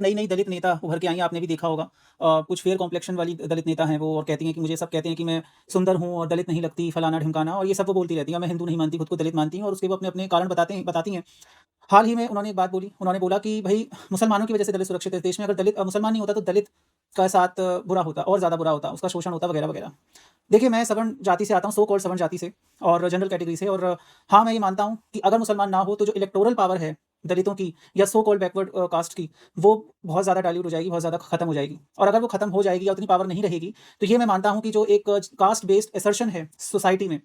नई नई दलित नेता उभर के आई हैं, आपने भी देखा होगा। कुछ फेयर कॉम्प्लेक्शन वाली दलित नेता हैं वो, और कहती हैं कि मुझे, सब कहते हैं कि मैं सुंदर हूँ और दलित नहीं लगती, फलाना ढिमकाना, और ये सब वो बोलती रहती हैं। मैं हिंदू नहीं मानती, खुद को दलित मानती हूँ, और उसके वो अपने अपने कारण बताती हैं। हाल ही में उन्होंने एक बात बोली, उन्होंने बोला कि भई मुसलमानों की वजह से दलित सुरक्षित है इस देश में, अगर मुसलमान नहीं होता तो दलित का साथ बुरा होता, और ज़्यादा बुरा होता, उसका शोषण होता, वगैरह वगैरह। देखिए, मैं सवर्ण जाति से आता हूँ, सो कॉल्ड सवर्ण जाति से, और जनरल कैटेगरी से, और हाँ, मैं ये मानता हूँ कि अगर मुसलमान ना हो तो जो इलेक्टोरल पावर है दलितों की या सो कॉल्ड बैकवर्ड कास्ट की, वो बहुत ज़्यादा डाइल्यूट हो जाएगी, बहुत ज़्यादा खत्म हो जाएगी। और अगर वो खत्म हो जाएगी या उतनी पावर नहीं रहेगी, तो ये मैं मानता हूँ कि जो एक कास्ट बेस्ड असर्शन है सोसाइटी में,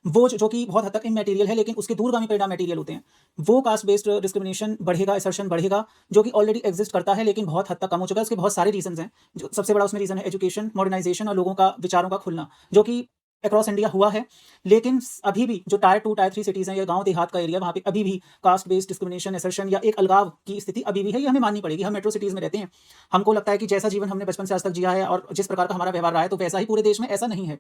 वो जो कि बहुत हद तक इमैटेरियल है, लेकिन उसके दूरगामी परिणाम मटेरियल होते हैं। वो कास्ट बेस्ड डिस्क्रिमिनेशन बढ़ेगा, असर्शन बढ़ेगा, जो कि ऑलरेडी एग्ज़िस्ट करता है, लेकिन बहुत हद तक कम हो चुका है। उसके बहुत सारे रीज़न्स हैं। जो सबसे बड़ा उसमें रीज़न है एजुकेशन, मॉडर्नाइज़ेशन और लोगों का विचारों का खुलना, जो कि अक्रॉस इंडिया हुआ है। लेकिन अभी भी जो टायर 2, टायर 3 सिटीज़ हैं या गाँव देहात का एरिया, वहाँ पे अभी भी कास्ट बेस्ड डिस्क्रिमिनेशन, असर्शन या एक अलगाव की स्थिति अभी भी है। ये हमें माननी पड़ेगी। हम मेट्रो सिटीज़ में रहते हैं। हमको लगता है कि जैसा जीवन हमने बचपन से आज तक जिया है और जिस प्रकार का हमारा व्यवहार रहा है, तो वैसा ही पूरे देश में, ऐसा नहीं है।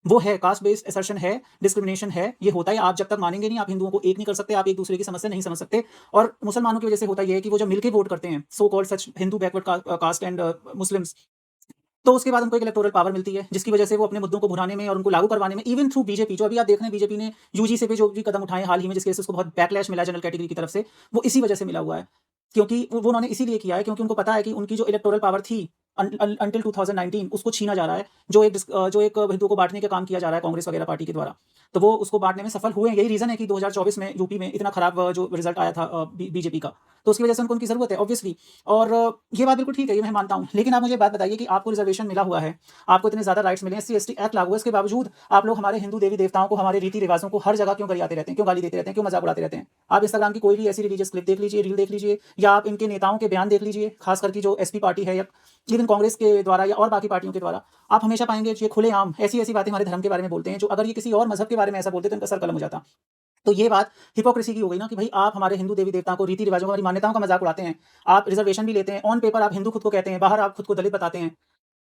वो है, कास्ट बेस्ड असर्शन है, डिस्क्रिमिनेशन है, ये होता है। आप जब तक मानेंगे नहीं, आप हिंदुओं को एक नहीं कर सकते, आप एक-दूसरे की समस्या नहीं समझ सकते। और मुसलमानों की वजह से होता ये है कि वो जब मिलके वोट करते हैं, so called such Hindu backward caste and Muslims, तो उसके बाद उनको एक इलेक्टोरल पावर मिलती है, जिसकी वजह से वो अपने मुद्दों को भुनाने में और उनको लागू करवाने में, इवन थ्रू बीजेपी, जो अभी आप देख रहे हैं बीजेपी ने यूजी से भी जो भी कदम उठाए हाल ही में, जिसकी वजह से उसको बहुत बैकलैश मिला जनरल कैटेगरी की तरफ से, वो इसी वजह से मिला हुआ है। क्योंकि वो उन्होंने इसीलिए किया है क्योंकि उनको पता है कि उनकी जो इलेक्टोरल पावर थी अंटिल 2019, उसको छीना जा रहा है। जो एक हिंदुओं को बाँटने का काम किया जा रहा है कांग्रेस वगैरह पार्टी के द्वारा। तो वो उसको बाँटने में सफल हुए हैं। यही रीज़न है कि 2024 में यूपी में इतना खराब जो रिज़ल्ट आया था बीजेपी का। तो उसकी वजह से उनको उनकी ज़रूरत है ऑब्वियसली। और ये बात बिल्कुल ठीक है, ये मैं मानता हूँ। लेकिन आप मुझे एक बात बताइए कि आपको रिज़र्वेशन मिला हुआ है, आपको इतने ज़्यादा राइट्स मिले हैं, एससी-एसटी एक्ट लागू है, इसके बावजूद आप लोग हमारे हिंदू देवी-देवताओं को, हमारे रीति-रिवाज़ों को हर जगह क्यों गरियाते रहते हैं, क्यों गाली देते रहते हैं, क्यों मज़ाक उड़ाते रहते हैं? आप इंस्टाग्राम की कोई भी ऐसी रिलीजियस क्लिप देख लीजिए, रील देख लीजिए, या आप इनके नेताओं के बयान देख लीजिए, खास करके जो एसपी पार्टी है या इवन कांग्रेस के द्वारा या और बाकी पार्टियों के द्वारा, आप हमेशा पाएँगे ये खुलेआम ऐसी-ऐसी बातें हमारे धर्म के बारे में बोलते हैं, जो अगर ये किसी और मज़हब के बारे में ऐसा बोलते तो इनका सर कलम हो जाता। तो ये बात हिपोक्रेसी की हो गई ना कि भई आप हमारे हिंदू देवी-देवताओं को, रीति-रिवाज़ों को, हमारी मान्यताओं का मज़ाक उड़ाते हैं। आप रिज़र्वेशन भी लेते हैं, ऑन पेपर आप हिंदू खुद को कहते हैं, बाहर आप खुद को दलित बताते हैं।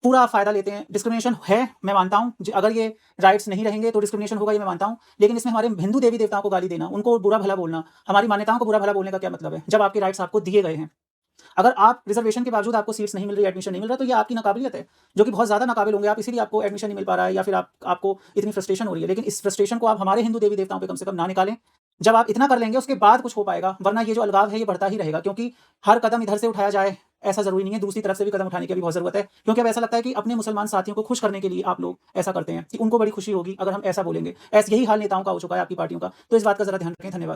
पूरा आप फ़ायदा लेते हैं। डिस्क्रिमिनेशन है, मैं मानता हूँ। ज अगर ये राइट्स नहीं रहेंगे तो डिस्क्रिमिनेशन होगा, ये मैं मानता हूँ। लेकिन इसमें हमारे हिंदू देवी-देवताओं को गाली देना, उनको बुरा-भला बोलना, हमारी मान्यताओं को बुरा-भला बोलने का क्या मतलब है? जब आपके राइट्स आपको दिए गए हैं। अगर आप रिज़र्वेशन के बावजूद आपको सीट्स नहीं मिल रही, एडमिशन नहीं मिल रहा, तो ये आपकी नाकाबिलियत है, जो कि बहुत ज़्यादा नाकाबिल होंगे आप, इसीलिए आपको एडमिशन नहीं मिल पा रहा है, या फिर आपको इतनी फ्रस्ट्रेशन हो रही है। लेकिन इस फ्रस्ट्रेशन को आप हमारे हिंदू देवी-देवताओं पे कम से कम ना निकालें। जब आप इतना कर लेंगे, उसके बाद कुछ हो पाएगा, वरना ये जो अलगाव है, ये बढ़ता ही रहेगा, क्योंकि हर कदम इधर से उठाया जाए, ऐसा ज़रूरी नहीं है, दूसरी तरफ से भी कदम उठाने की अभी बहुत ज़रूरत है। क्योंकि अब ऐसा लगता है कि अपने मुसलमान साथियों को खुश करने के लिए आप लोग ऐसा करते हैं कि उनको बड़ी खुशी होगी अगर हम ऐसा बोलेंगे। यही हाल नेताओं का हो चुका है, आपकी पार्टियों का। तो इस बात का ज़रा ध्यान रखें। धन्यवाद।